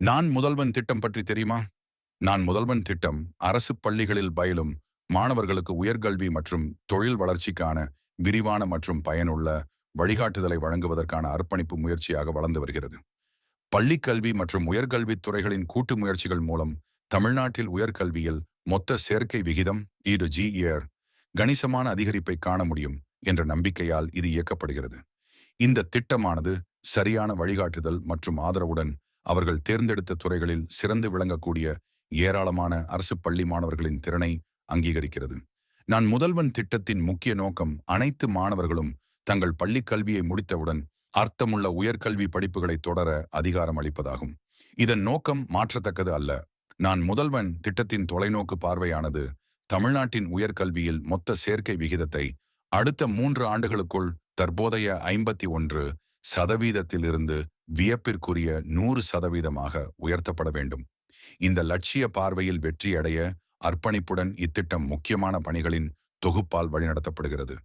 நான் முதல்வன் திட்டம் பற்றி தெரியுமா? நான் முதல்வன் திட்டம் அரசு பள்ளிகளில் பயிலும் மாணவர்களுக்கு உயர்கல்வி மற்றும் தொழில் வளர்ச்சிக்கான விரிவான மற்றும் பயனுள்ள வழிகாட்டுதலை வழங்குவதற்கான அர்ப்பணிப்பு முயற்சியாக வளர்ந்து வருகிறது. பள்ளிக் கல்வி மற்றும் உயர்கல்வித் துறைகளின் கூட்டு முயற்சிகள் மூலம் தமிழ்நாட்டில் உயர்கல்வியில் மொத்த சேர்க்கை விகிதம் GER கணிசமான அதிகரிப்பை காண முடியும் என்ற நம்பிக்கையால் இது இயக்கப்படுகிறது. இந்த திட்டமானது சரியான வழிகாட்டுதல் மற்றும் ஆதரவுடன் அவர்கள் தேர்ந்தெடுத்த துறைகளில் சிறந்து விளங்கக்கூடிய ஏராளமான அரசு பள்ளி மாணவர்களின் திறனை அங்கீகரிக்கிறது. நான் முதல்வன் திட்டத்தின் முக்கிய நோக்கம் அனைத்து மாணவர்களும் தங்கள் பள்ளிக் கல்வியை முடித்தவுடன் அர்த்தமுள்ள உயர்கல்வி படிப்புகளை தொடர அதிகாரம் அளிப்பதாகும். இதன் நோக்கம் மாற்றத்தக்கது அல்ல. நான் முதல்வன் திட்டத்தின் தொலைநோக்கு பார்வையானது தமிழ்நாட்டின் உயர்கல்வியில் மொத்த சேர்க்கை விகிதத்தை அடுத்த 3 ஆண்டுகளுக்குள் தற்போதைய 51% வியப்பிற்குரிய 100% உயர்த்தப்பட வேண்டும். இந்த லட்சிய பார்வையில் வெற்றியடைய அர்ப்பணிப்புடன் இத்திட்டம் முக்கியமான பணிகளின் தொகுப்பால் வழிநடத்தப்படுகிறது.